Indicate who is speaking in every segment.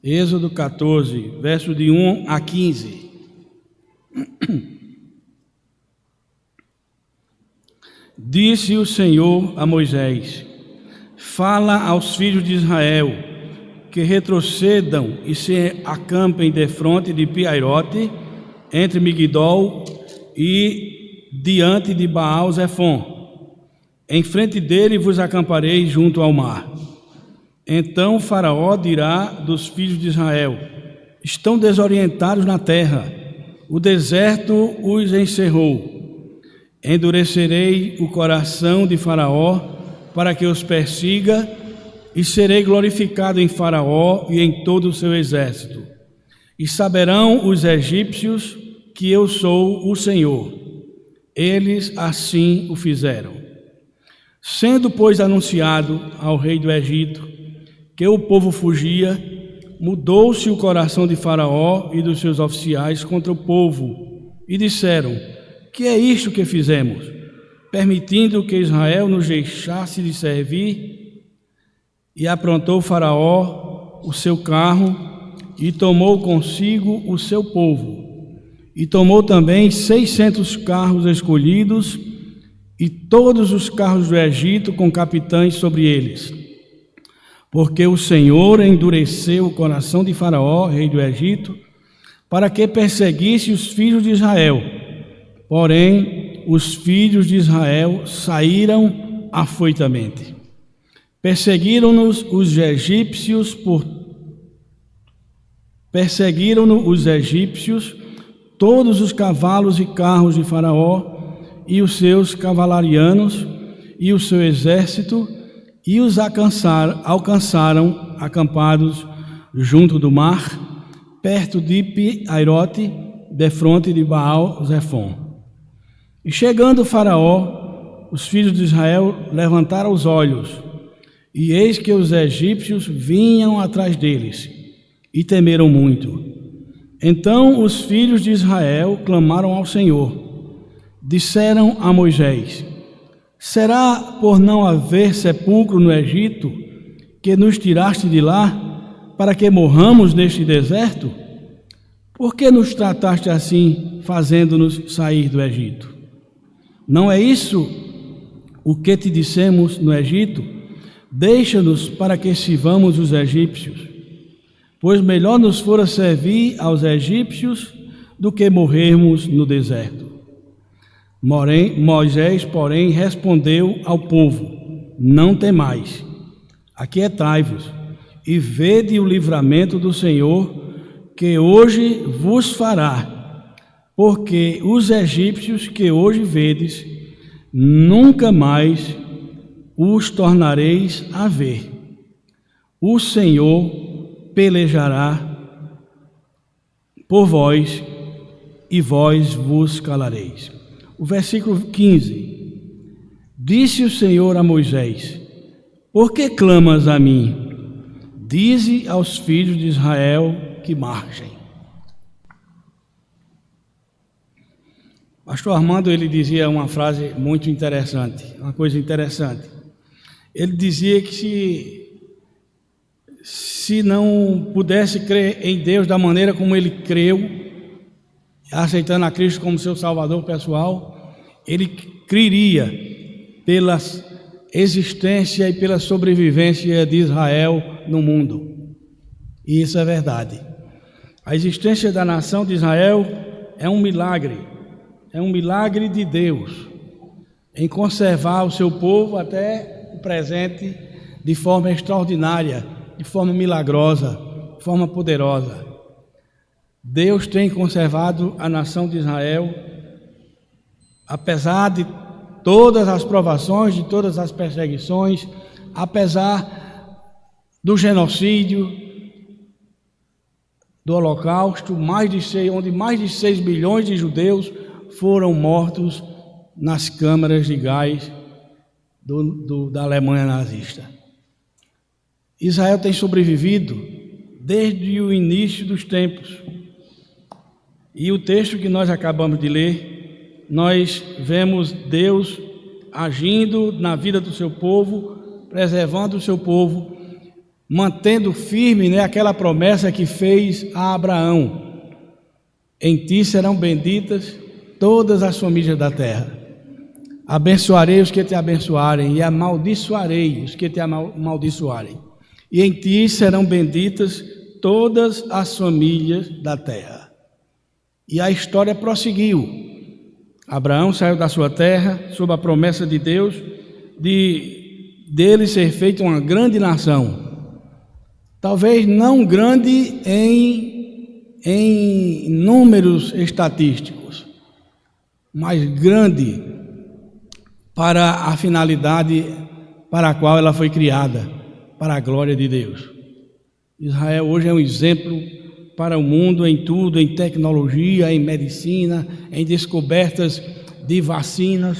Speaker 1: Êxodo 14, verso de 1 a 15. Disse o Senhor a Moisés: fala aos filhos de Israel que retrocedam e se acampem defronte de Piairote, entre Migdol e diante de Baal-Zefon. Em frente dele vos acamparei junto ao mar. Então Faraó dirá dos filhos de Israel: estão desorientados na terra, o deserto os encerrou. Endurecerei o coração de Faraó para que os persiga, e serei glorificado em Faraó e em todo o seu exército. E saberão os egípcios que eu sou o Senhor. Eles assim o fizeram. Sendo, pois, anunciado ao rei do Egito que o povo fugia, mudou-se o coração de Faraó e dos seus oficiais contra o povo, e disseram: que é isto que fizemos, permitindo que Israel nos deixasse de servir? E aprontou Faraó o seu carro, e tomou consigo o seu povo, e tomou também 600 carros escolhidos, e todos os carros do Egito com capitães sobre eles. Porque o Senhor endureceu o coração de Faraó, rei do Egito, para que perseguisse os filhos de Israel. Porém, os filhos de Israel saíram afoitamente. Perseguiram-nos os egípcios, todos os cavalos e carros de Faraó, e os seus cavalarianos, e o seu exército, e os alcançaram acampados junto do mar, perto de Piairote, defronte de Baal-Zefon. E chegando Faraó, os filhos de Israel levantaram os olhos, e eis que os egípcios vinham atrás deles, e temeram muito. Então os filhos de Israel clamaram ao Senhor. Disseram a Moisés: será por não haver sepulcro no Egito que nos tiraste de lá, para que morramos neste deserto? Por que nos trataste assim, fazendo-nos sair do Egito? Não é isso o que te dissemos no Egito? Deixa-nos para que sirvamos os egípcios, pois melhor nos fora servir aos egípcios do que morrermos no deserto. Moisés, porém, respondeu ao povo: não temais, aquietai-vos e vede o livramento do Senhor, que hoje vos fará, porque os egípcios que hoje vedes, nunca mais os tornareis a ver. O Senhor pelejará por vós, e vós vos calareis. O versículo 15: disse o Senhor a Moisés: por que clamas a mim? Dize aos filhos de Israel que marchem. Pastor Armando, ele dizia uma frase muito interessante, uma coisa interessante. Ele dizia que se não pudesse crer em Deus da maneira como ele creu, aceitando a Cristo como seu Salvador pessoal, ele creria pela existência e pela sobrevivência de Israel no mundo. E isso é verdade. A existência da nação de Israel é um milagre de Deus em conservar o seu povo até o presente de forma extraordinária, de forma milagrosa, de forma poderosa. Deus tem conservado a nação de Israel, apesar de todas as provações, de todas as perseguições, apesar do genocídio, do Holocausto, onde mais de 6 milhões de judeus foram mortos nas câmaras de gás da Alemanha nazista. Israel tem sobrevivido desde o início dos tempos. E o texto que nós acabamos de ler, nós vemos Deus agindo na vida do seu povo, preservando o seu povo mantendo firme, aquela promessa que fez a Abraão: em ti serão benditas todas as famílias da terra. Abençoarei os que te abençoarem e amaldiçoarei os que te amaldiçoarem. E em ti serão benditas todas as famílias da terra. E a história prosseguiu. Abraão saiu da sua terra sob a promessa de Deus dele ser feito uma grande nação. Talvez não grande em números estatísticos, mas grande para a finalidade para a qual ela foi criada, para a glória de Deus. Israel hoje é um exemplo para o mundo em tudo, em tecnologia, em medicina, em descobertas de vacinas,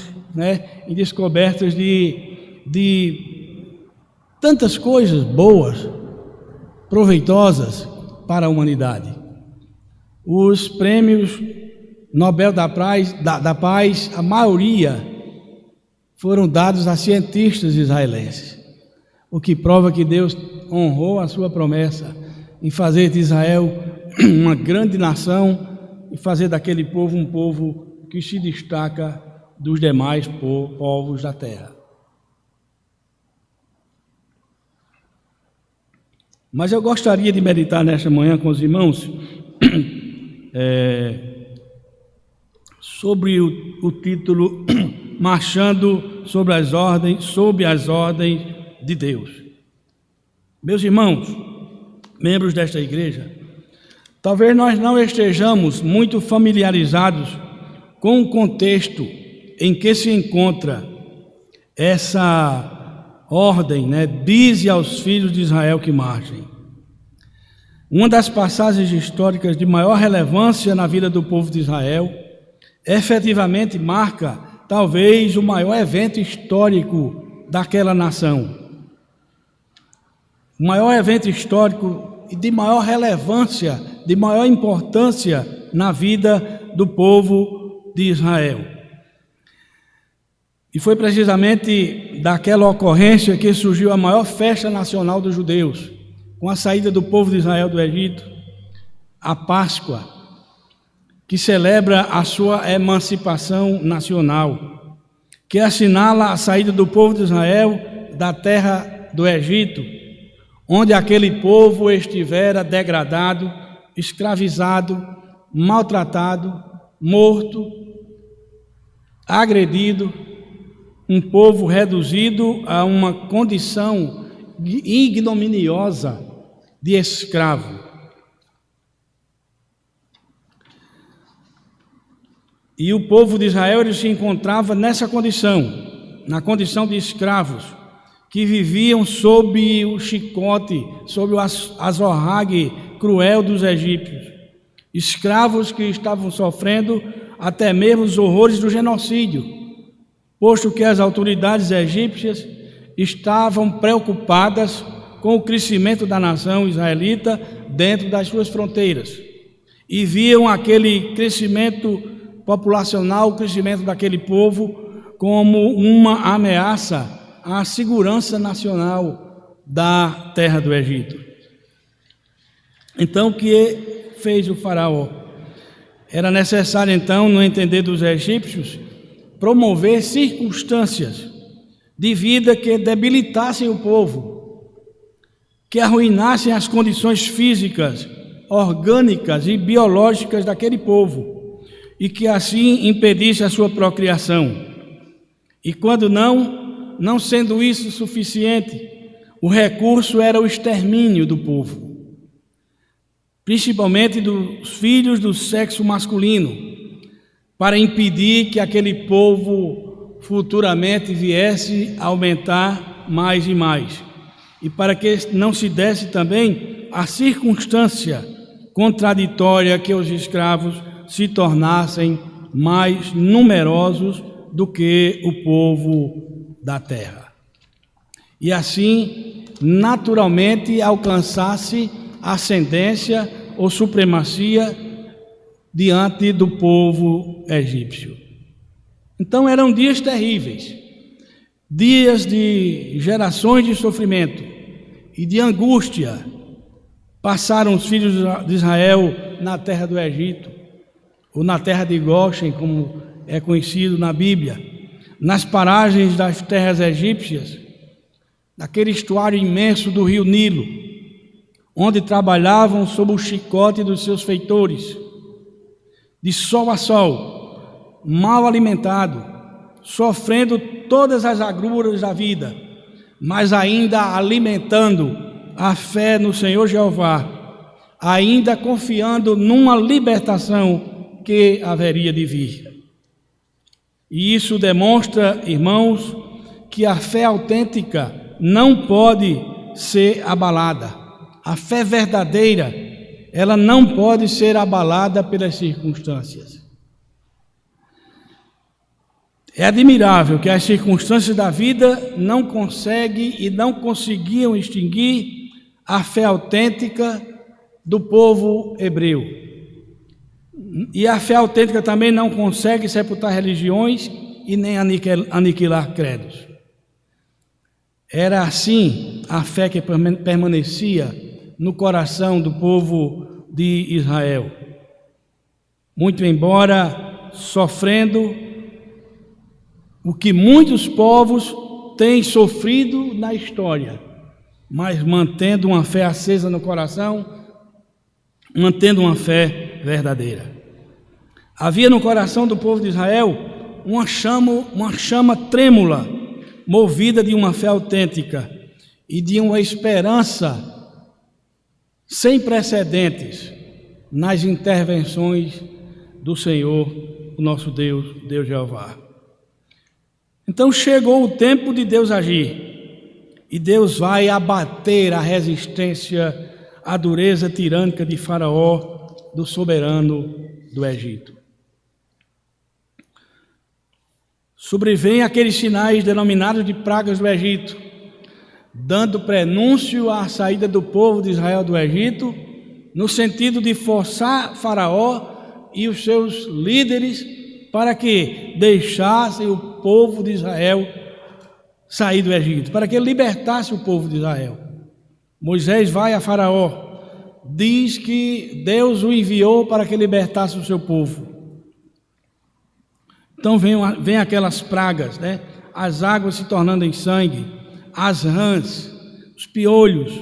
Speaker 1: em descobertas de tantas coisas boas, proveitosas para a humanidade. Os prêmios Nobel da Paz, a maioria foram dados a cientistas israelenses, o que prova que Deus honrou a sua promessa em fazer de Israel uma grande nação e fazer daquele povo um povo que se destaca dos demais povos da terra. Mas eu gostaria de meditar nesta manhã com os irmãos sobre o título Marchando sob as ordens de Deus. Meus irmãos, membros desta igreja, talvez nós não estejamos muito familiarizados com o contexto em que se encontra essa ordem, dize aos filhos de Israel que marchem. Uma das passagens históricas de maior relevância na vida do povo de Israel efetivamente marca talvez o maior evento histórico daquela nação. O maior evento histórico e de maior relevância, de maior importância na vida do povo de Israel. E foi precisamente daquela ocorrência que surgiu a maior festa nacional dos judeus, com a saída do povo de Israel do Egito, a Páscoa, que celebra a sua emancipação nacional, que assinala a saída do povo de Israel da terra do Egito, onde aquele povo estivera degradado, escravizado, maltratado, morto, agredido, um povo reduzido a uma condição ignominiosa de escravo. E o povo de Israel ele se encontrava nessa condição, na condição de escravos, que viviam sob o chicote, sob o azorrague cruel dos egípcios. Escravos que estavam sofrendo até mesmo os horrores do genocídio, posto que as autoridades egípcias estavam preocupadas com o crescimento da nação israelita dentro das suas fronteiras e viam aquele crescimento populacional, o crescimento daquele povo como uma ameaça à segurança nacional da terra do Egito. Então, o que fez o faraó? Era necessário, então, no entender dos egípcios, promover circunstâncias de vida que debilitassem o povo, que arruinassem as condições físicas, orgânicas e biológicas daquele povo, e que assim impedisse a sua procriação. E quando não sendo isso suficiente, o recurso era o extermínio do povo, principalmente dos filhos do sexo masculino, para impedir que aquele povo futuramente viesse a aumentar mais e mais, e para que não se desse também a circunstância contraditória que os escravos se tornassem mais numerosos do que o povo da terra. E assim, naturalmente, alcançasse ascendência ou supremacia diante do povo egípcio. Então eram dias terríveis, dias de gerações de sofrimento e de angústia passaram os filhos de Israel na terra do Egito, ou na terra de Goshen, como é conhecido na Bíblia, nas paragens das terras egípcias, naquele estuário imenso do rio Nilo, onde trabalhavam sob o chicote dos seus feitores, de sol a sol, mal alimentado, sofrendo todas as agruras da vida, mas ainda alimentando a fé no Senhor Jeová, ainda confiando numa libertação que haveria de vir. E isso demonstra, irmãos, que a fé autêntica não pode ser abalada. A fé verdadeira, ela não pode ser abalada pelas circunstâncias. É admirável que as circunstâncias da vida não conseguem e não conseguiam extinguir a fé autêntica do povo hebreu. E a fé autêntica também não consegue sepultar religiões e nem aniquilar credos. Era assim a fé que permanecia no coração do povo de Israel. Muito embora sofrendo o que muitos povos têm sofrido na história, mas mantendo uma fé acesa no coração, mantendo uma fé verdadeira. Havia no coração do povo de Israel uma chama trêmula, movida de uma fé autêntica e de uma esperança sem precedentes nas intervenções do Senhor, o nosso Deus, Deus Jeová. Então chegou o tempo de Deus agir. E Deus vai abater a resistência, a dureza tirânica de Faraó, do soberano do Egito. Sobrevêm aqueles sinais denominados de pragas do Egito, dando prenúncio à saída do povo de Israel do Egito, no sentido de forçar Faraó e os seus líderes para que deixassem o povo de Israel sair do Egito, para que ele libertasse o povo de Israel. Moisés vai a Faraó, diz que Deus o enviou para que libertasse o seu povo. Então vem aquelas pragas, né? As águas se tornando em sangue, as rãs, os piolhos,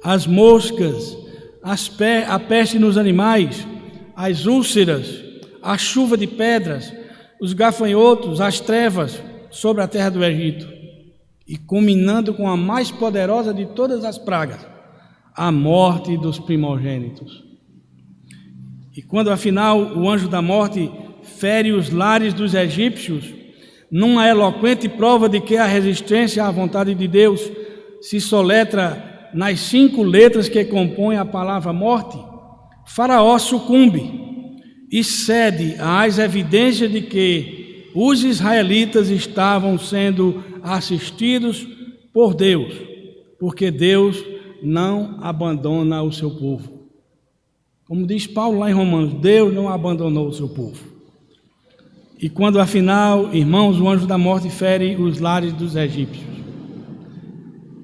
Speaker 1: as moscas, a peste nos animais, as úlceras, a chuva de pedras, os gafanhotos, as trevas sobre a terra do Egito. E culminando com a mais poderosa de todas as pragas, a morte dos primogênitos. E quando afinal o anjo da morte fere os lares dos egípcios, numa eloquente prova de que a resistência à vontade de Deus se soletra nas 5 letras que compõem a palavra morte, Faraó sucumbe e cede às evidências de que os israelitas estavam sendo assistidos por Deus, porque Deus não abandona o seu povo. Como diz Paulo lá em Romanos, Deus não abandonou o seu povo. E quando afinal, irmãos, o anjo da morte fere os lares dos egípcios,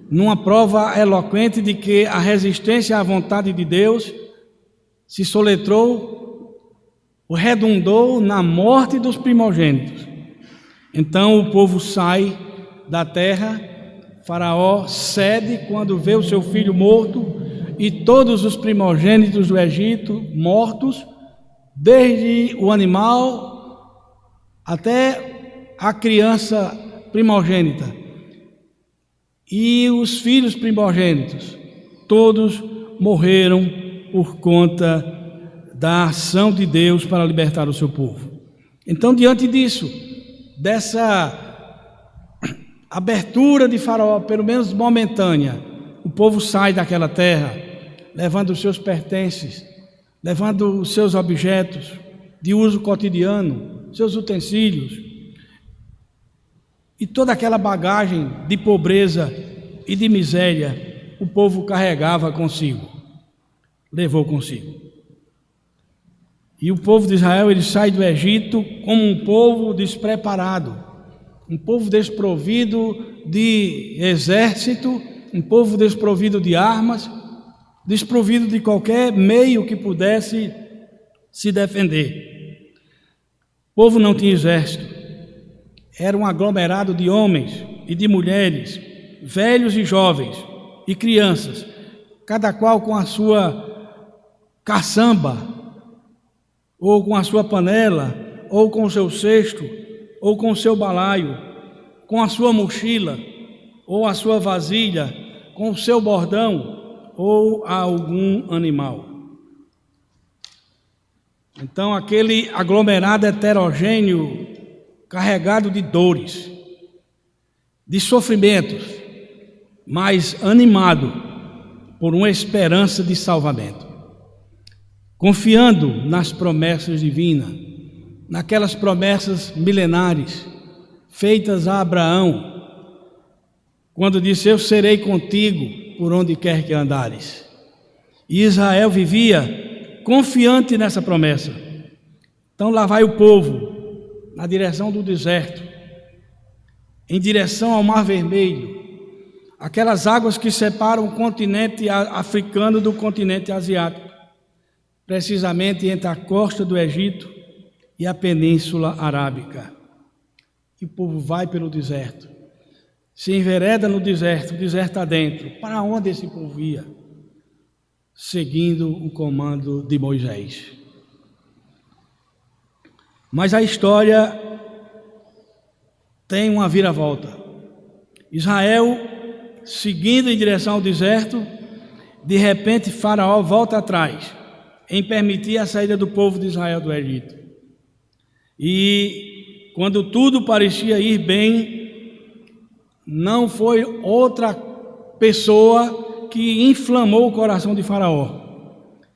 Speaker 1: numa prova eloquente de que a resistência à vontade de Deus se soletrou, redundou na morte dos primogênitos. Então o povo sai da terra, Faraó cede quando vê o seu filho morto e todos os primogênitos do Egito mortos, desde o animal até a criança primogênita. E os filhos primogênitos, todos morreram por conta da ação de Deus para libertar o seu povo. Então, diante disso, dessa abertura de Faraó, pelo menos momentânea, o povo sai daquela terra, levando os seus pertences, levando os seus objetos de uso cotidiano, seus utensílios, e toda aquela bagagem de pobreza e de miséria, o povo carregava consigo, levou consigo. E o povo de Israel, ele sai do Egito como um povo despreparado, um povo desprovido de exército um povo desprovido de armas, desprovido de qualquer meio que pudesse se defender. O povo não tinha exército, era um aglomerado de homens e de mulheres, velhos e jovens e crianças, cada qual com a sua caçamba, ou com a sua panela, ou com o seu cesto, ou com o seu balaio, com a sua mochila, ou a sua vasilha, com o seu bordão, ou algum animal. Então, aquele aglomerado heterogêneo, carregado de dores, de sofrimentos, mas animado por uma esperança de salvamento, confiando nas promessas divinas, naquelas promessas milenares feitas a Abraão, quando disse: eu serei contigo por onde quer que andares. E Israel vivia confiante nessa promessa. Então lá vai o povo na direção do deserto, em direção ao Mar Vermelho, aquelas águas que separam o continente africano do continente asiático, precisamente entre a costa do Egito e a Península Arábica. E o povo vai pelo deserto, se envereda no deserto, o deserto adentro. Para onde esse povo ia? Seguindo o comando de Moisés. Mas a história tem uma viravolta. Israel, seguindo em direção ao deserto, de repente Faraó volta atrás em permitir a saída do povo de Israel do Egito. E quando tudo parecia ir bem, não foi outra pessoa que inflamou o coração de Faraó.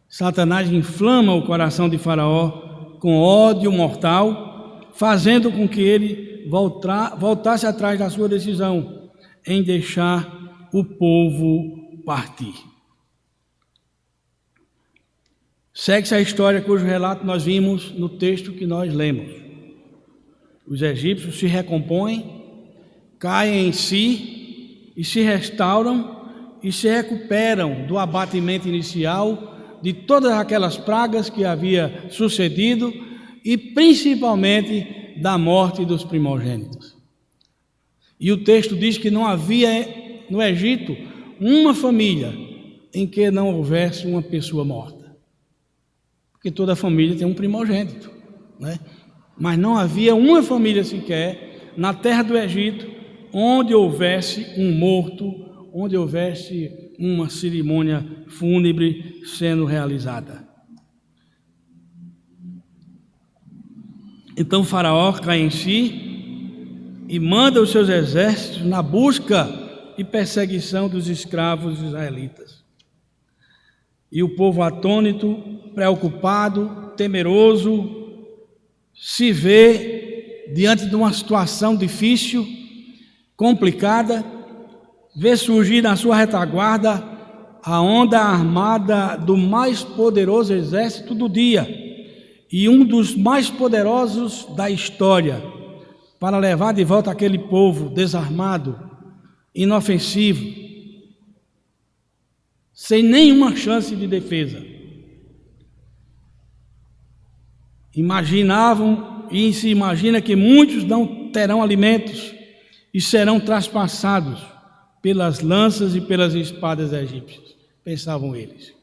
Speaker 1: Satanás inflama o coração de Faraó com ódio mortal, fazendo com que ele voltasse atrás da sua decisão em deixar o povo partir. Segue-se a história cujo relato nós vimos no texto que nós lemos. Os egípcios se recompõem, caem em si e se restauram e se recuperam do abatimento inicial, de todas aquelas pragas que havia sucedido e principalmente da morte dos primogênitos. E o texto diz que não havia no Egito uma família em que não houvesse uma pessoa morta. Porque toda família tem um primogênito, né? Mas não havia uma família sequer na terra do Egito onde houvesse um morto, onde houvesse uma cerimônia fúnebre sendo realizada. Então Faraó cai em si e manda os seus exércitos na busca e perseguição dos escravos israelitas. E o povo atônito, preocupado, temeroso, se vê diante de uma situação difícil, complicada, vê surgir na sua retaguarda a onda armada do mais poderoso exército do dia e um dos mais poderosos da história, para levar de volta aquele povo desarmado, inofensivo, sem nenhuma chance de defesa. Imaginavam e se imagina que muitos não terão alimentos e serão traspassados pelas lanças e pelas espadas egípcias, pensavam eles.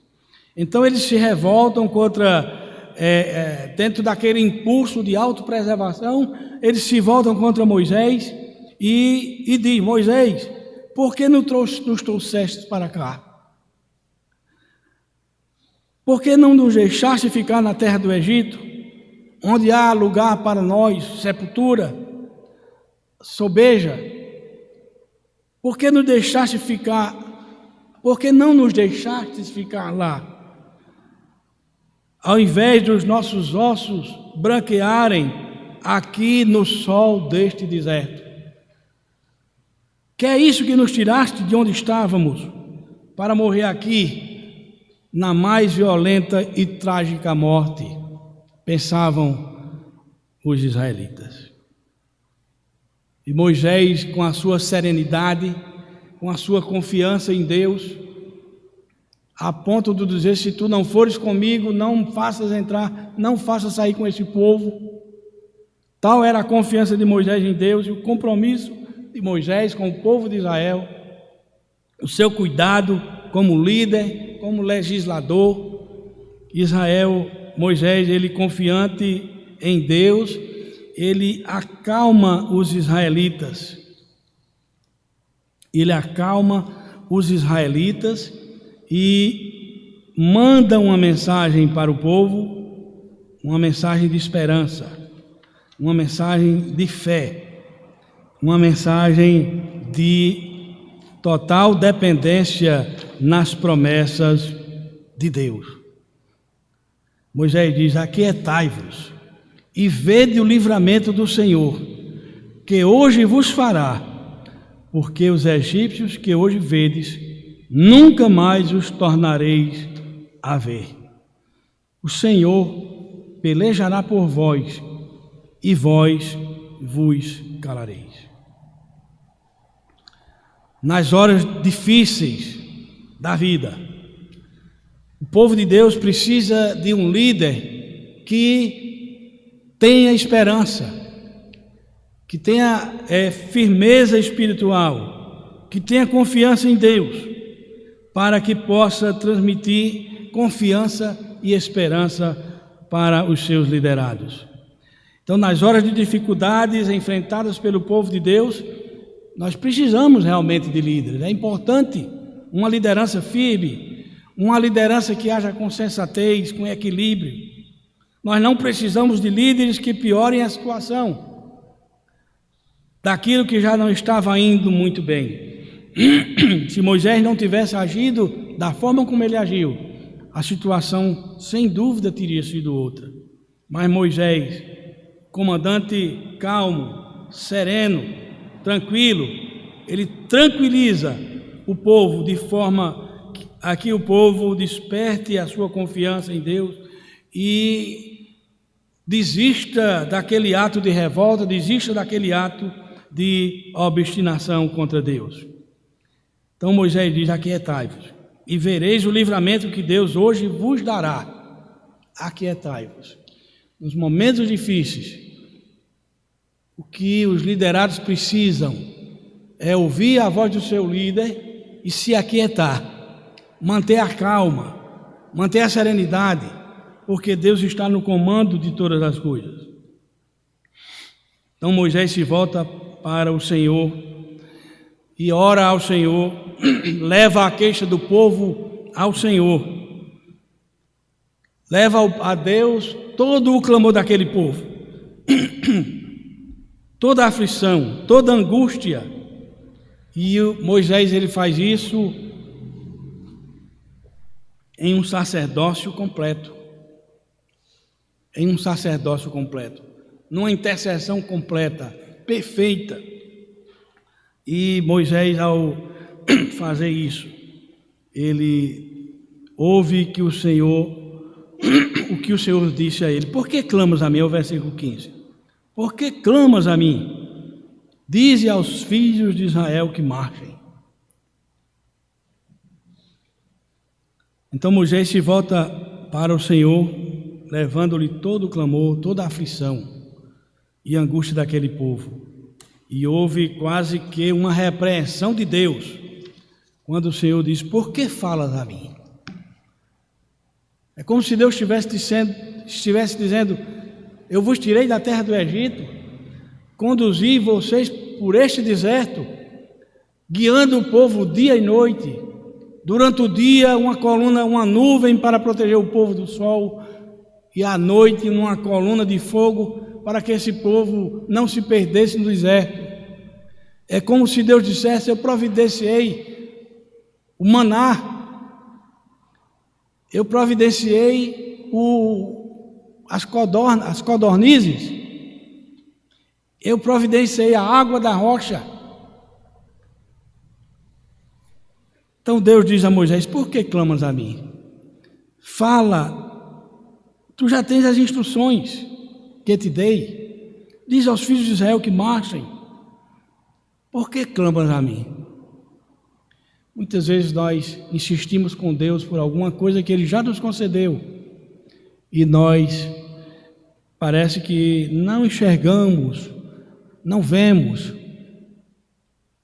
Speaker 1: Então eles se revoltam contra, dentro daquele impulso de autopreservação, eles se voltam contra Moisés e dizem: Moisés, por que nos trouxeste para cá? Por que não nos deixaste ficar na terra do Egito, onde há lugar para nós, sepultura, sobeja? Por que nos deixaste ficar? Por que não nos deixaste ficar lá? Ao invés dos nossos ossos branquearem aqui no sol deste deserto. Que é isso que nos tiraste de onde estávamos para morrer aqui na mais violenta e trágica morte, pensavam os israelitas. E Moisés, com a sua serenidade, com a sua confiança em Deus, a ponto de dizer: se tu não fores comigo, não faças entrar, não faças sair com esse povo. Tal era a confiança de Moisés em Deus e o compromisso de Moisés com o povo de Israel, o seu cuidado como líder, como legislador. Moisés, ele confiante em Deus, ele acalma os israelitas. Ele acalma os israelitas e manda uma mensagem para o povo, uma mensagem de esperança, uma mensagem de fé, uma mensagem de total dependência nas promessas de Deus. Moisés diz: aquietai-vos e vede o livramento do Senhor, que hoje vos fará, porque os egípcios que hoje vedes, nunca mais os tornareis a ver. O Senhor pelejará por vós, e vós vos calareis. Nas horas difíceis da vida, o povo de Deus precisa de um líder que tenha esperança, que tenha firmeza espiritual, que tenha confiança em Deus, para que possa transmitir confiança e esperança para os seus liderados. Então, nas horas de dificuldades enfrentadas pelo povo de Deus, nós precisamos realmente de líderes. É importante uma liderança firme, uma liderança que haja com sensatez, com equilíbrio. Nós não precisamos de líderes que piorem a situação daquilo que já não estava indo muito bem. Se Moisés não tivesse agido da forma como ele agiu, a situação sem dúvida teria sido outra. Mas Moisés, comandante calmo, sereno, tranquilo, ele tranquiliza o povo de forma a que o povo desperte a sua confiança em Deus e desista daquele ato de revolta, desista daquele ato de obstinação contra Deus. Então Moisés diz: aquietai-vos e vereis o livramento que Deus hoje vos dará. Aquietai-vos. Nos momentos difíceis, o que os liderados precisam é ouvir a voz do seu líder e se aquietar, manter a calma, manter a serenidade, porque Deus está no comando de todas as coisas. Então Moisés se volta para o Senhor e ora ao Senhor, leva a queixa do povo ao Senhor, leva a Deus todo o clamor daquele povo, toda a aflição, toda a angústia. E Moisés, ele faz isso em um sacerdócio completo, numa intercessão completa, perfeita. E Moisés, ao fazer isso, ele ouve que o que o Senhor disse a ele: por que clamas a mim? É o versículo 15. Por que clamas a mim? Dize aos filhos de Israel que marchem. Então Moisés se volta para o Senhor, levando-lhe todo o clamor, toda a aflição e angústia daquele povo. E houve quase que uma repreensão de Deus, quando o Senhor diz: por que falas a mim? É como se Deus estivesse dizendo: eu vos tirei da terra do Egito, conduzi vocês por este deserto, guiando o povo dia e noite. Durante o dia, uma coluna, uma nuvem para proteger o povo do sol, e à noite, uma coluna de fogo para que esse povo não se perdesse no deserto. É como se Deus dissesse: eu providenciei o maná, eu providenciei as codornizes, eu providenciei a água da rocha. Então Deus diz a Moisés: por que clamas a mim? Fala, tu já tens as instruções que te dei. Diz aos filhos de Israel que marchem. Por que clamas a mim? Muitas vezes nós insistimos com Deus por alguma coisa que Ele já nos concedeu e nós parece que não enxergamos, não vemos,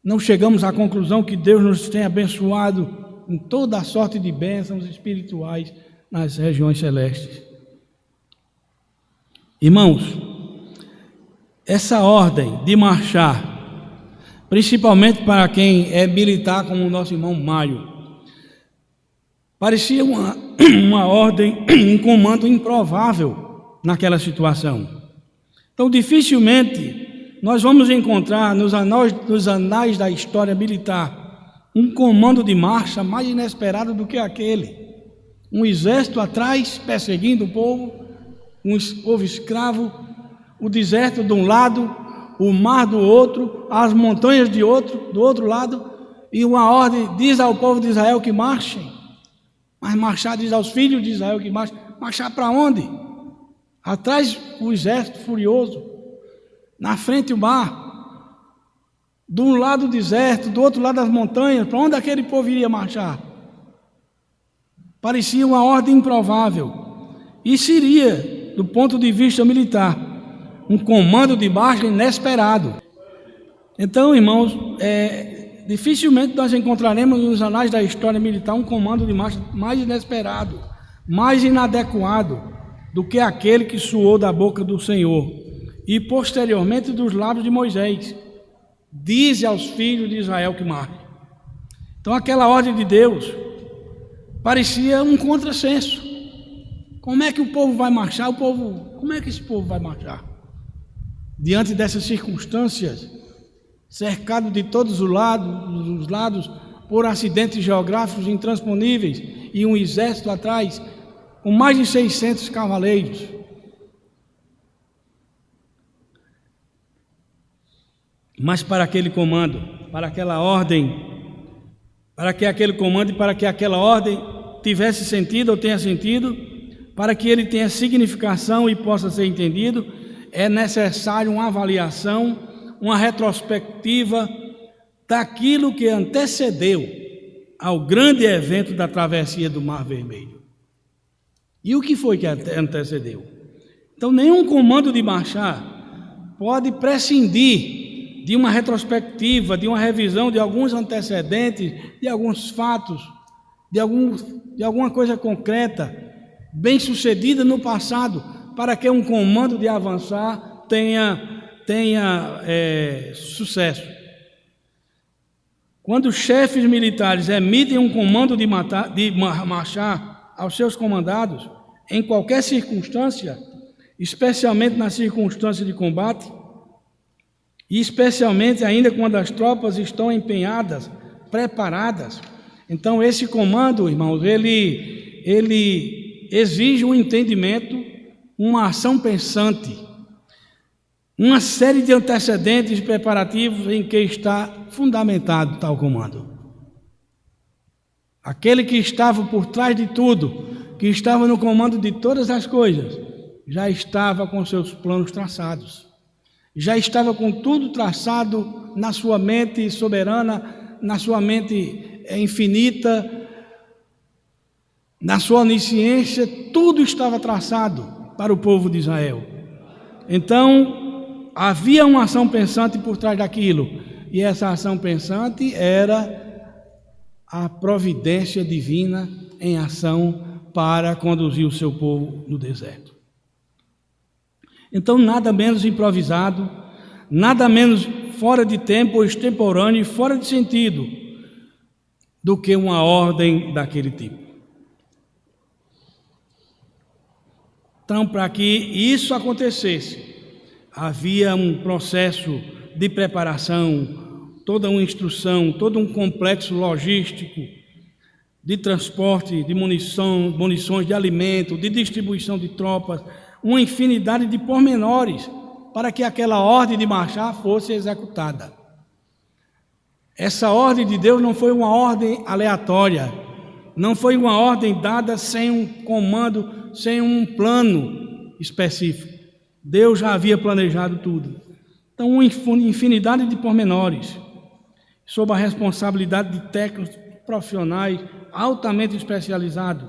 Speaker 1: não chegamos à conclusão que Deus nos tem abençoado em toda a sorte de bênçãos espirituais nas regiões celestes. Irmãos, essa ordem de marchar, principalmente para quem é militar, como o nosso irmão Mário, parecia uma ordem, um comando improvável naquela situação. Então, dificilmente nós vamos encontrar nos anais da história militar um comando de marcha mais inesperado do que aquele. Um exército atrás perseguindo o povo, um povo escravo, o deserto de um lado, o mar do outro, as montanhas do outro lado, e uma ordem diz ao povo de Israel que marchem, mas marchar diz aos filhos de Israel que marchem. Marchar para onde? Atrás o exército furioso, na frente o mar, de um lado o deserto, do outro lado as montanhas. Para onde aquele povo iria marchar? Parecia uma ordem improvável, e seria, do ponto de vista militar, um comando de marcha inesperado. Então, irmãos, dificilmente nós encontraremos nos anais da história militar um comando de marcha mais inesperado, mais inadequado do que aquele que soou da boca do Senhor e posteriormente dos lábios de Moisés. Dize aos filhos de Israel que marchem. Então, aquela ordem de Deus parecia um contrassenso. Como é que o povo vai marchar? Como é que esse povo vai marchar? Diante dessas circunstâncias, cercado de todos os lados por acidentes geográficos intransponíveis e um exército atrás com mais de 600 cavaleiros. Mas para aquele comando, para aquela ordem, para que aquele comando e para que aquela ordem tivesse sentido ou tenha sentido, para que ele tenha significação e possa ser entendido, é necessário uma avaliação, uma retrospectiva daquilo que antecedeu ao grande evento da travessia do Mar Vermelho. E o que foi que antecedeu? Então, nenhum comando de marchar pode prescindir de uma retrospectiva, de uma revisão de alguns antecedentes, de alguns fatos, de alguma coisa concreta, bem sucedida no passado, para que um comando de avançar tenha sucesso. Quando os chefes militares emitem um comando de marchar aos seus comandados, em qualquer circunstância, especialmente na circunstância de combate, e especialmente ainda quando as tropas estão empenhadas, preparadas, então esse comando, irmãos, ele exige um entendimento, uma ação pensante, uma série de antecedentes preparativos em que está fundamentado tal comando. Aquele que estava por trás de tudo, que estava no comando de todas as coisas, já estava com seus planos traçados, já estava com tudo traçado na sua mente soberana, na sua mente infinita, na sua onisciência, tudo estava traçado para o povo de Israel. Então, havia uma ação pensante por trás daquilo, e essa ação pensante era a providência divina em ação para conduzir o seu povo no deserto. Então, nada menos improvisado, nada menos fora de tempo ou extemporâneo e fora de sentido do que uma ordem daquele tipo. Então, para que isso acontecesse, havia um processo de preparação, toda uma instrução, todo um complexo logístico de transporte de munições de alimento, de distribuição de tropas, uma infinidade de pormenores para que aquela ordem de marchar fosse executada. Essa ordem de Deus não foi uma ordem aleatória, não foi uma ordem dada sem um comando, sem um plano específico. Deus já havia planejado tudo. Então, uma infinidade de pormenores, sob a responsabilidade de técnicos profissionais altamente especializados.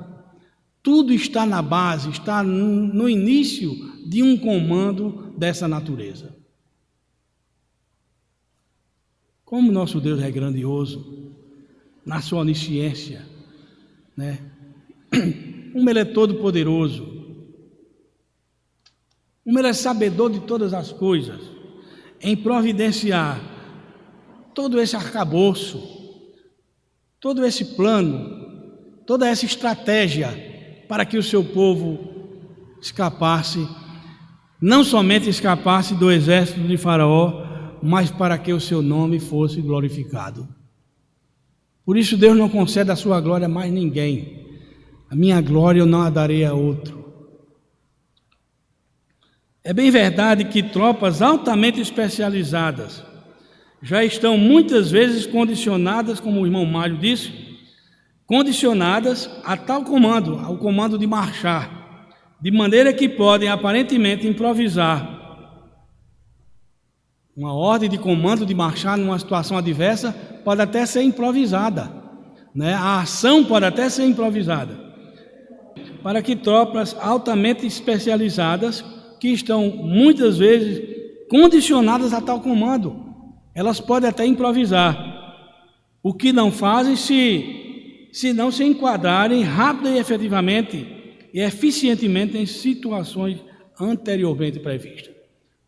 Speaker 1: Tudo está na base, está no início de um comando dessa natureza. Como nosso Deus é grandioso na sua onisciência, né? Como Ele é todo poderoso, como Ele é sabedor de todas as coisas, em providenciar todo esse arcabouço, todo esse plano, toda essa estratégia para que o seu povo escapasse, não somente escapasse do exército de Faraó, mas para que o seu nome fosse glorificado. Por isso Deus não concede a sua glória a mais ninguém. A minha glória eu não a darei a outro. É bem verdade que tropas altamente especializadas já estão muitas vezes condicionadas, como o irmão Mário disse, condicionadas a tal comando, ao comando de marchar, de maneira que podem aparentemente improvisar. Uma ordem de comando de marchar numa situação adversa pode até ser improvisada, né? A ação pode até ser improvisada, para que tropas altamente especializadas, que estão muitas vezes condicionadas a tal comando, elas podem até improvisar, o que não fazem se não se enquadrarem rápida e efetivamente e eficientemente em situações anteriormente previstas.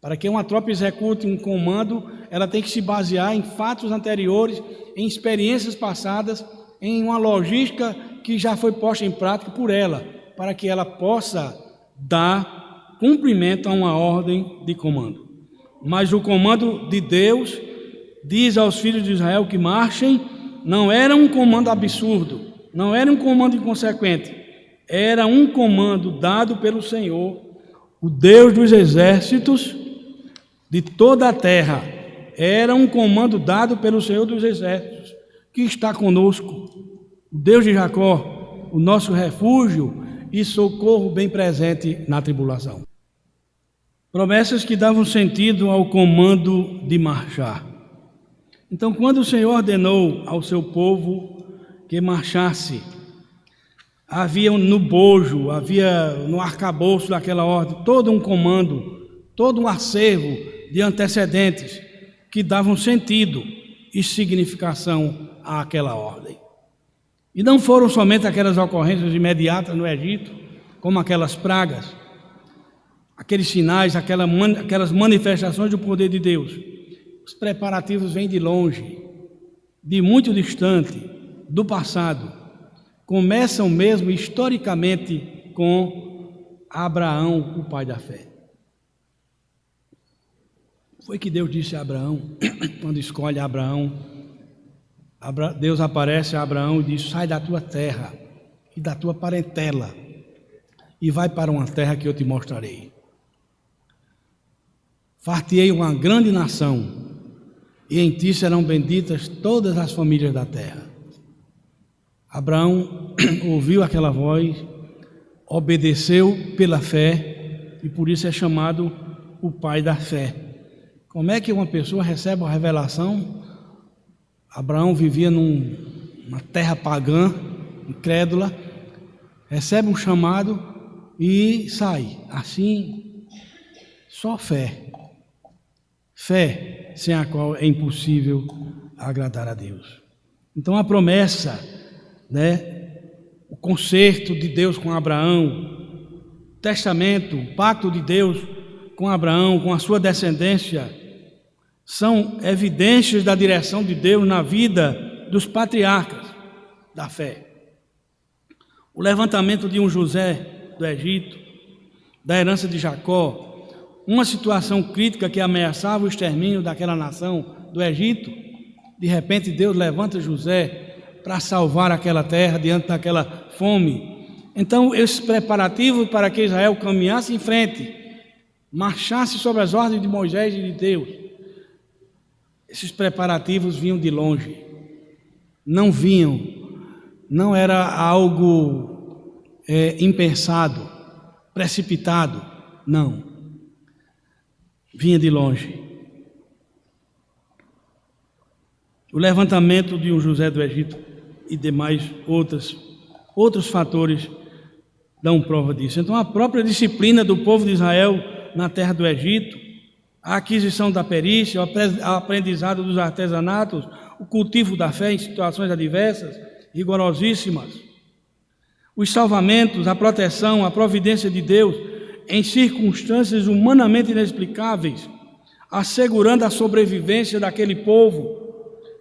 Speaker 1: Para que uma tropa execute um comando, ela tem que se basear em fatos anteriores, em experiências passadas, em uma logística que já foi posta em prática por ela, para que ela possa dar cumprimento a uma ordem de comando. Mas o comando de Deus diz aos filhos de Israel que marchem, não era um comando absurdo, não era um comando inconsequente, era um comando dado pelo Senhor, o Deus dos exércitos de toda a terra. Era um comando dado pelo Senhor dos exércitos, que está conosco, o Deus de Jacó, o nosso refúgio e socorro bem presente na tribulação. Promessas que davam sentido ao comando de marchar. Então, quando o Senhor ordenou ao seu povo que marchasse, havia no bojo, havia no arcabouço daquela ordem todo um comando, todo um acervo de antecedentes que davam sentido e significação àquela ordem. E não foram somente aquelas ocorrências imediatas no Egito, como aquelas pragas, aqueles sinais, aquelas manifestações do poder de Deus. Os preparativos vêm de longe, de muito distante, do passado. Começam mesmo historicamente com Abraão, o pai da fé. Foi que Deus disse a Abraão, quando escolhe Abraão, Deus aparece a Abraão e diz: sai da tua terra e da tua parentela e vai para uma terra que eu te mostrarei. Far-te-ei uma grande nação, e em ti serão benditas todas as famílias da terra. Abraão ouviu aquela voz, obedeceu pela fé, e por isso é chamado o pai da fé. Como é que uma pessoa recebe uma revelação? Abraão vivia numa terra pagã, incrédula, recebe um chamado e sai. Assim, só fé. Fé sem a qual é impossível agradar a Deus. Então a promessa, o concerto de Deus com Abraão, o testamento, o pacto de Deus com Abraão, com a sua descendência, são evidências da direção de Deus na vida dos patriarcas da fé. O levantamento de um José do Egito, da herança de Jacó, uma situação crítica que ameaçava o extermínio daquela nação do Egito, de repente Deus levanta José para salvar aquela terra diante daquela fome. Então, esses preparativos para que Israel caminhasse em frente, marchasse sobre as ordens de Moisés e de Deus, esses preparativos vinham de longe, não era algo impensado, precipitado, não, vinha de longe. O levantamento de um José do Egito e demais outros fatores dão prova disso. Então, a própria disciplina do povo de Israel na terra do Egito, a aquisição da perícia, o aprendizado dos artesanatos, o cultivo da fé em situações adversas, rigorosíssimas, os salvamentos, a proteção, a providência de Deus em circunstâncias humanamente inexplicáveis, assegurando a sobrevivência daquele povo,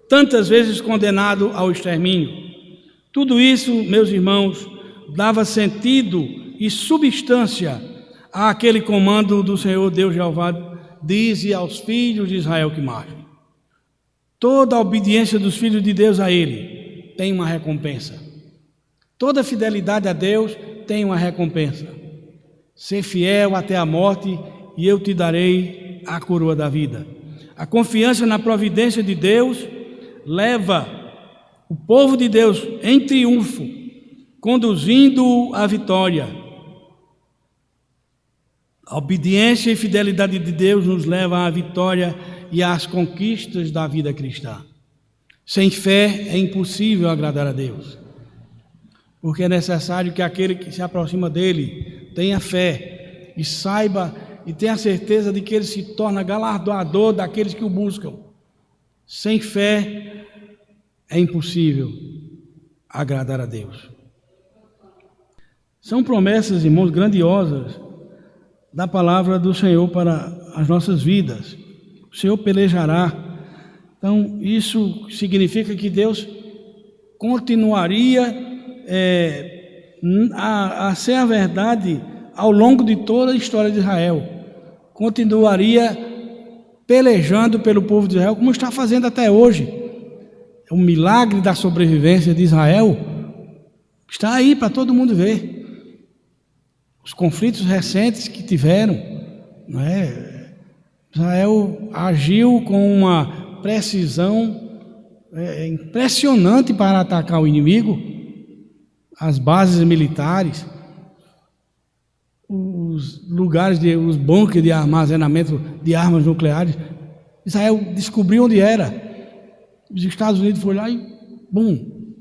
Speaker 1: tantas vezes condenado ao extermínio. Tudo isso, meus irmãos, dava sentido e substância àquele comando do Senhor Deus Jeová: dize aos filhos de Israel que marchem. Toda a obediência dos filhos de Deus a Ele tem uma recompensa. Toda fidelidade a Deus tem uma recompensa. Ser fiel até a morte e eu te darei a coroa da vida. A confiança na providência de Deus leva o povo de Deus em triunfo, conduzindo-o à vitória. A obediência e fidelidade de Deus nos leva à vitória e às conquistas da vida cristã. Sem fé é impossível agradar a Deus, porque é necessário que aquele que se aproxima dele tenha fé e saiba e tenha certeza de que ele se torna galardoador daqueles que o buscam. Sem fé é impossível agradar a Deus. São promessas, irmãos, grandiosas da palavra do Senhor para as nossas vidas. O Senhor pelejará. Então, isso significa que Deus continuaria a ser a verdade ao longo de toda a história de Israel. Continuaria pelejando pelo povo de Israel, como está fazendo até hoje. O milagre da sobrevivência de Israel está aí para todo mundo ver. Os conflitos recentes que tiveram, não é? Israel agiu com uma precisão impressionante para atacar o inimigo, as bases militares, os lugares, os bunkers de armazenamento de armas nucleares. Israel descobriu onde era. Os Estados Unidos foram lá e bum.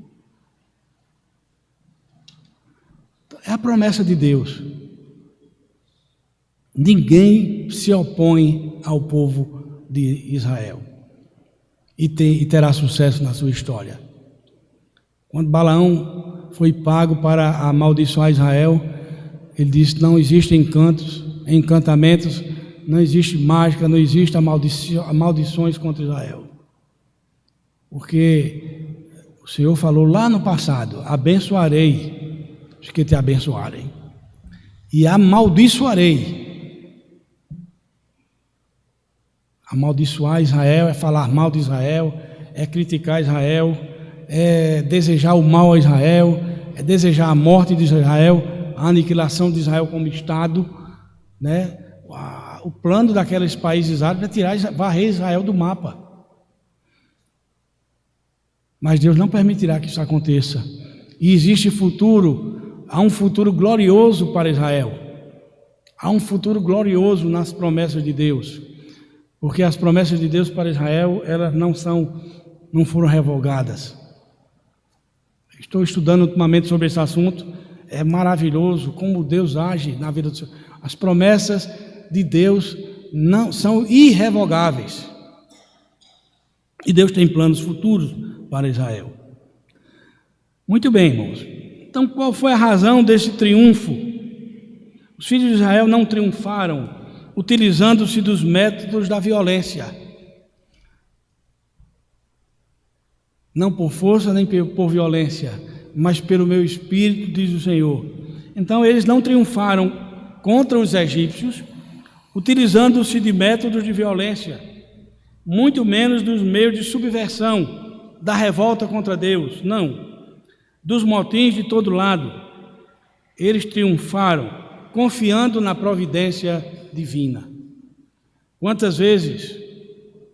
Speaker 1: É a promessa de Deus. Ninguém se opõe ao povo de Israel e terá sucesso na sua história. Quando Balaão foi pago para amaldiçoar Israel, ele disse: não existe encantamentos, não existe mágica, não existe maldições contra Israel. Porque o Senhor falou lá no passado: abençoarei os que te abençoarem e amaldiçoarei. Amaldiçoar Israel é falar mal de Israel, é criticar Israel, é desejar o mal a Israel, é desejar a morte de Israel, a aniquilação de Israel como Estado, né? O plano daqueles países árabes é varrer Israel do mapa. Mas Deus não permitirá que isso aconteça. E existe futuro, há um futuro glorioso para Israel. Há um futuro glorioso nas promessas de Deus. Porque as promessas de Deus para Israel, elas não foram revogadas. Estou estudando ultimamente sobre esse assunto. É maravilhoso como Deus age na vida do Senhor. As promessas de Deus não são irrevogáveis. E Deus tem planos futuros para Israel. Muito bem, irmãos. Então, qual foi a razão desse triunfo? Os filhos de Israel não triunfaram utilizando-se dos métodos da violência. Não por força nem por violência, mas pelo meu espírito, diz o Senhor. Então eles não triunfaram contra os egípcios, utilizando-se de métodos de violência, muito menos dos meios de subversão, da revolta contra Deus, não, dos motins de todo lado. Eles triunfaram confiando na providência divina. Quantas vezes,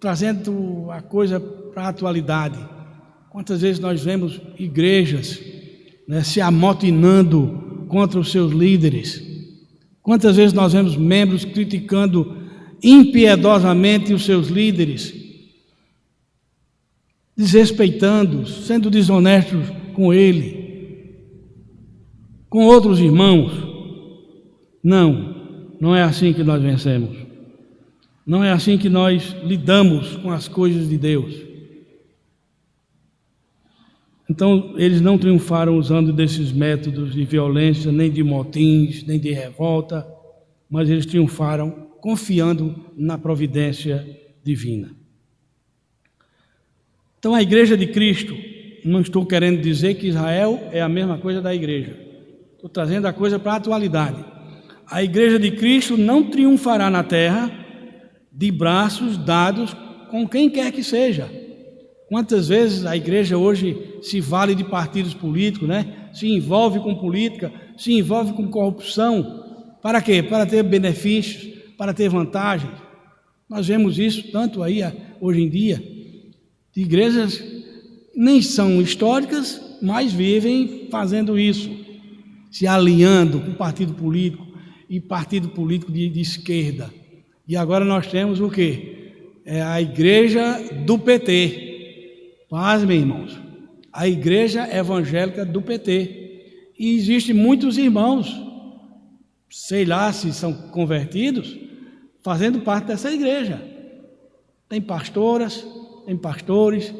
Speaker 1: trazendo a coisa para a atualidade, quantas vezes nós vemos igrejas, né, se amotinando contra os seus líderes? Quantas vezes nós vemos membros criticando impiedosamente os seus líderes, desrespeitando, sendo desonestos com ele, com outros irmãos. Não é assim que nós vencemos. Não é assim que nós lidamos com as coisas de Deus. Então, eles não triunfaram usando desses métodos de violência, nem de motins, nem de revolta, mas eles triunfaram confiando na providência divina. Então, a Igreja de Cristo, não estou querendo dizer que Israel é a mesma coisa da igreja. Estou trazendo a coisa para a atualidade. A Igreja de Cristo não triunfará na terra de braços dados com quem quer que seja. Quantas vezes a igreja hoje se vale de partidos políticos, né? Se envolve com política, se envolve com corrupção. Para quê? Para ter benefícios, para ter vantagens. Nós vemos isso tanto aí hoje em dia. Igrejas nem são históricas, mas vivem fazendo isso, se alinhando com partido político e partido político de esquerda. E agora nós temos o quê? É a igreja do PT. Pasmem, irmãos, a igreja evangélica do PT. E existem muitos irmãos, sei lá se são convertidos, fazendo parte dessa igreja. Tem pastoras, tem pastores.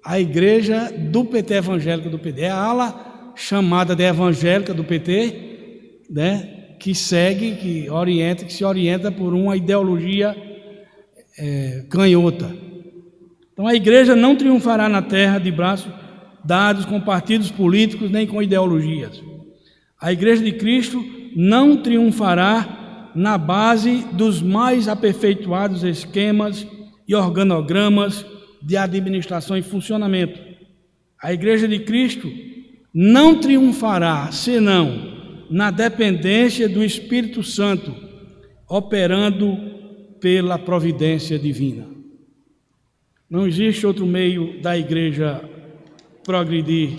Speaker 1: A igreja do PT, evangélica do PT, é a ala chamada de evangélica do PT, né, que segue, que se orienta por uma ideologia canhota. Então a igreja não triunfará na terra de braços dados com partidos políticos nem com ideologias. A Igreja de Cristo não triunfará na base dos mais aperfeiçoados esquemas e organogramas de administração e funcionamento. A Igreja de Cristo não triunfará senão na dependência do Espírito Santo, operando pela providência divina. Não existe outro meio da igreja progredir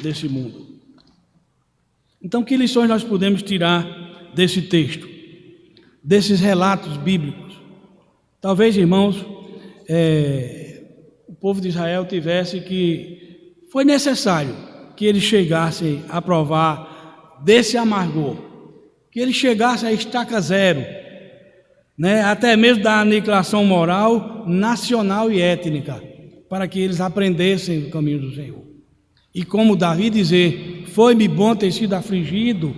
Speaker 1: desse mundo. Então, que lições nós podemos tirar desse texto, desses relatos bíblicos? Talvez, irmãos, o povo de Israel foi necessário que eles chegassem a provar desse amargor, que eles chegassem a estaca zero, né, até mesmo da aniquilação moral, nacional e étnica, para que eles aprendessem o caminho do Senhor. E como Davi dizer, foi-me bom ter sido afligido,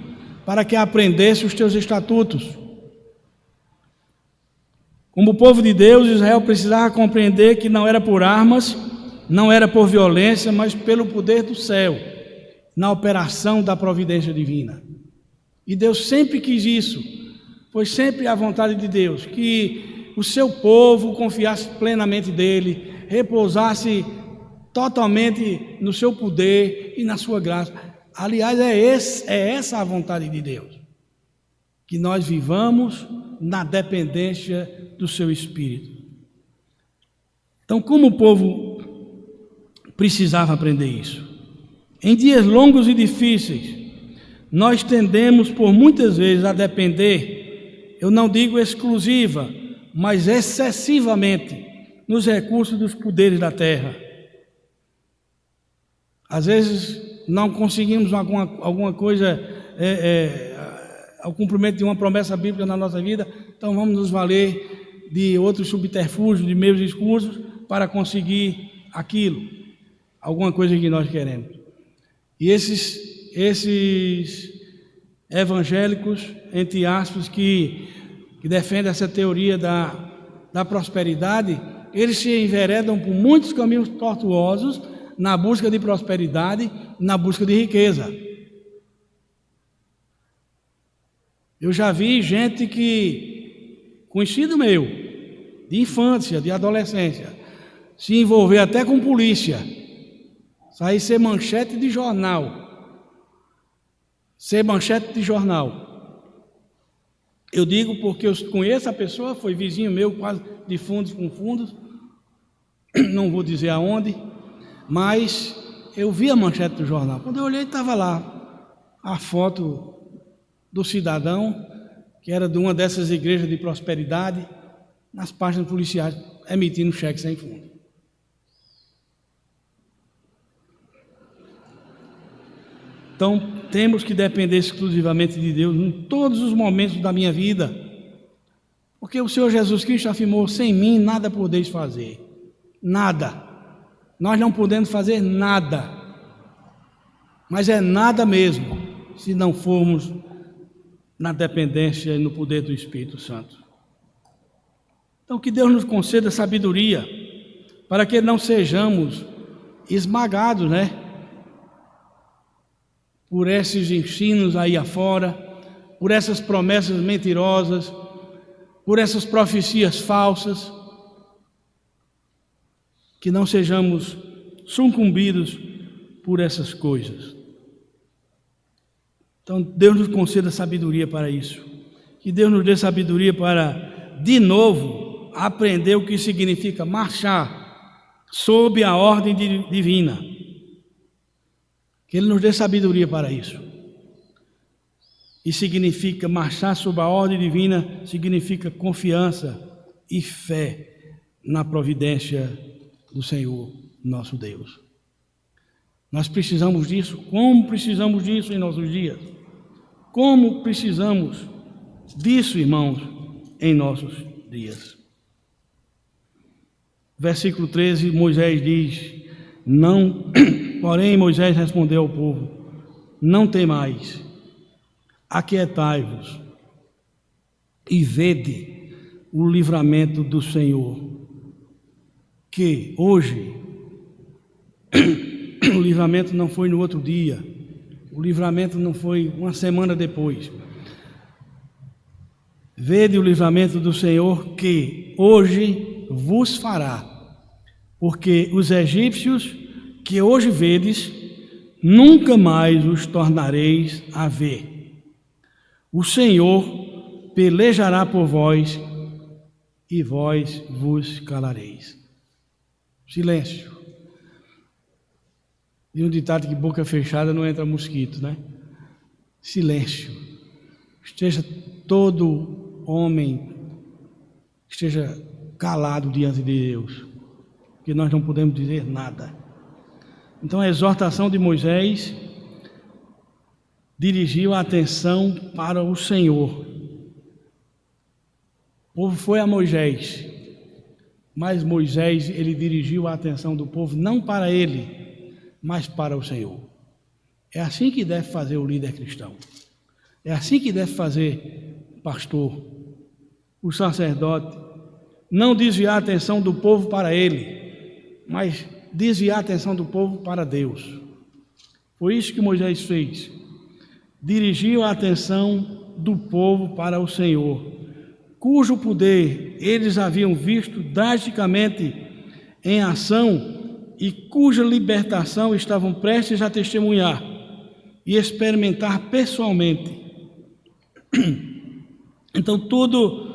Speaker 1: para que aprendesse os teus estatutos. Como povo de Deus, Israel precisava compreender que não era por armas, não era por violência, mas pelo poder do céu, na operação da providência divina. E Deus sempre quis isso. Foi sempre a vontade de Deus, que o seu povo confiasse plenamente dele, repousasse totalmente no seu poder e na sua graça. Aliás, é essa a vontade de Deus, que nós vivamos na dependência do seu Espírito. Então, como o povo precisava aprender isso? Em dias longos e difíceis, nós tendemos por muitas vezes a depender, eu não digo exclusiva, mas excessivamente, nos recursos dos poderes da terra. Às vezes não conseguimos alguma coisa, ao cumprimento de uma promessa bíblica na nossa vida, então vamos nos valer de outros subterfúgios, de meios escusos, para conseguir aquilo, alguma coisa que nós queremos. E esses evangélicos, entre aspas, que defendem essa teoria da prosperidade, eles se enveredam por muitos caminhos tortuosos na busca de prosperidade, na busca de riqueza. Eu já vi gente conhecido meu, de infância, de adolescência, se envolver até com polícia, sair ser manchete de jornal. Eu digo porque eu conheço a pessoa, foi vizinho meu, quase de fundos com fundos, não vou dizer aonde, mas eu vi a manchete do jornal. Quando eu olhei, estava lá a foto do cidadão, que era de uma dessas igrejas de prosperidade, nas páginas policiais, emitindo cheque sem fundo. Então, temos que depender exclusivamente de Deus em todos os momentos da minha vida, porque o Senhor Jesus Cristo afirmou: sem mim nada podeis fazer, nada. Nós não podemos fazer nada, mas é nada mesmo, se não formos na dependência e no poder do Espírito Santo. Então, que Deus nos conceda sabedoria, para que não sejamos esmagados, por esses ensinos aí afora, por essas promessas mentirosas, por essas profecias falsas, que não sejamos sucumbidos por essas coisas. Então, Deus nos conceda sabedoria para isso, que Deus nos dê sabedoria para, de novo, aprender o que significa marchar sob a ordem divina. Que Ele nos dê sabedoria para isso. E significa marchar sob a ordem divina, significa confiança e fé na providência do Senhor, nosso Deus. Nós precisamos disso. Como precisamos disso em nossos dias? Como precisamos disso, irmãos, em nossos dias? Versículo 13, Moisés diz: não, porém Moisés respondeu ao povo: não temais, aquietai-vos e vede o livramento do Senhor, que hoje o livramento não foi no outro dia, o livramento não foi uma semana depois. Vede o livramento do Senhor, que hoje vos fará, porque os egípcios que hoje vedes, nunca mais os tornareis a ver. O Senhor pelejará por vós, e vós vos calareis. Silêncio. E um ditado que boca fechada não entra mosquito, Silêncio. Esteja todo homem, esteja calado diante de Deus, porque nós não podemos dizer nada. Então a exortação de Moisés dirigiu a atenção para o Senhor. O povo foi a Moisés, mas Moisés, ele dirigiu a atenção do povo não para ele, mas para o Senhor. É assim que deve fazer o líder cristão. É assim que deve fazer o pastor, o sacerdote. Não desviar a atenção do povo para ele, mas desviar a atenção do povo para Deus. Foi isso que Moisés fez. Dirigiu a atenção do povo para o Senhor, cujo poder eles haviam visto drasticamente em ação e cuja libertação estavam prestes a testemunhar e experimentar pessoalmente. Então, tudo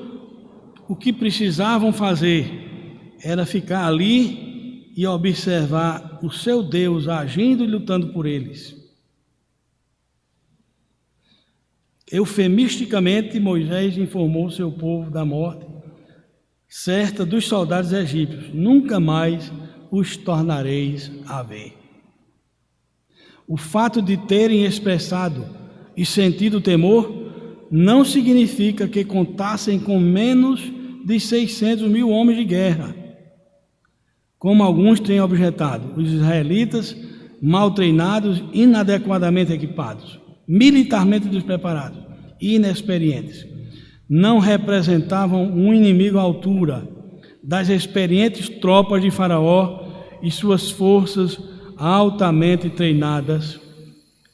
Speaker 1: o que precisavam fazer era ficar ali e observar o seu Deus agindo e lutando por eles. Eufemisticamente, Moisés informou seu povo da morte certa dos soldados egípcios: nunca mais os tornareis a ver. O fato de terem expressado e sentido temor não significa que contassem com menos de 600 mil homens de guerra, como alguns têm objetado. Os israelitas, mal treinados, inadequadamente equipados, militarmente despreparados e inexperientes, não representavam um inimigo à altura das experientes tropas de Faraó e suas forças altamente treinadas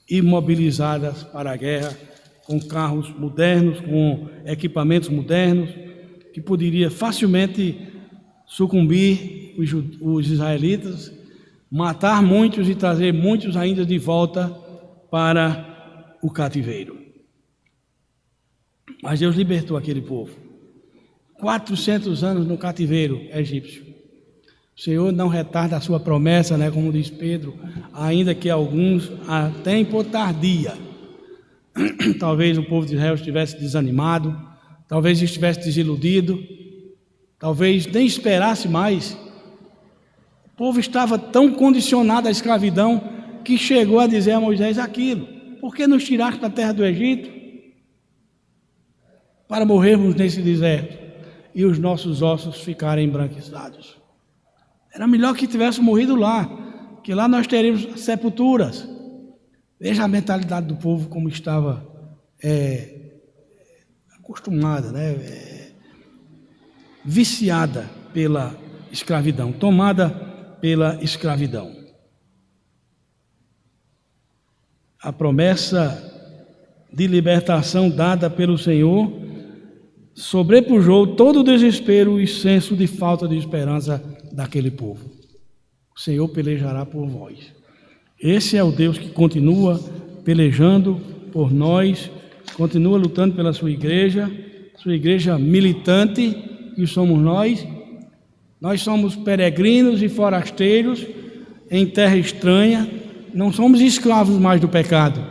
Speaker 1: e mobilizadas para a guerra, com carros modernos, com equipamentos modernos, que poderia facilmente sucumbir os israelitas, matar muitos e trazer muitos ainda de volta para o cativeiro. Mas Deus libertou aquele povo. 400 anos no cativeiro egípcio. O Senhor não retarda a sua promessa, como diz Pedro, ainda que alguns a tenham por tardia. Talvez o povo de Israel estivesse desanimado, talvez estivesse desiludido, talvez nem esperasse mais. O povo estava tão condicionado à escravidão que chegou a dizer a Moisés aquilo. por que nos tiraste da terra do Egito para morrermos nesse deserto e os nossos ossos ficarem embranquiçados? Era melhor que tivéssemos morrido lá, que lá nós teríamos sepulturas. Veja a mentalidade do povo como estava acostumada, viciada pela escravidão, tomada pela escravidão. A promessa de libertação dada pelo Senhor sobrepujou todo o desespero e senso de falta de esperança daquele povo. O Senhor pelejará por vós. Esse é o Deus que continua pelejando por nós, continua lutando pela sua igreja militante, que somos nós. Nós somos peregrinos e forasteiros em terra estranha, não somos escravos mais do pecado.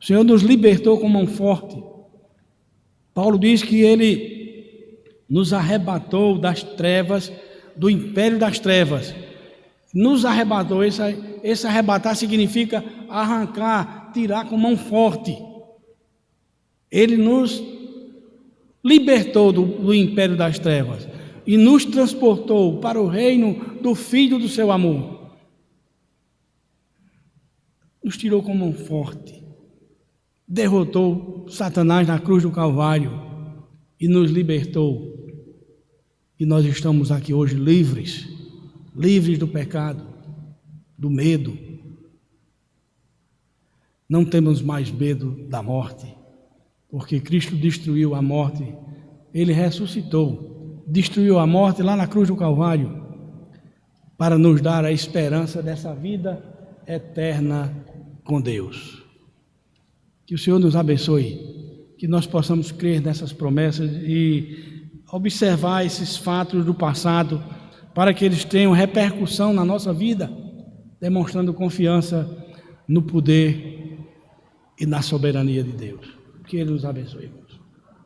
Speaker 1: O Senhor nos libertou com mão forte. Paulo diz que Ele nos arrebatou das trevas, do império das trevas. Nos arrebatou. Esse arrebatar significa arrancar, tirar com mão forte. Ele nos libertou do império das trevas e nos transportou para o reino do Filho do seu amor. Nos tirou com mão forte, derrotou Satanás na cruz do Calvário e nos libertou. E nós estamos aqui hoje livres do pecado, do medo. Não temos mais medo da morte, porque Cristo destruiu a morte. Ele ressuscitou, destruiu a morte lá na cruz do Calvário, para nos dar a esperança dessa vida eterna com Deus. Que o Senhor nos abençoe, que nós possamos crer nessas promessas e observar esses fatos do passado, para que eles tenham repercussão na nossa vida, demonstrando confiança no poder e na soberania de Deus. Que Ele nos abençoe, irmãos.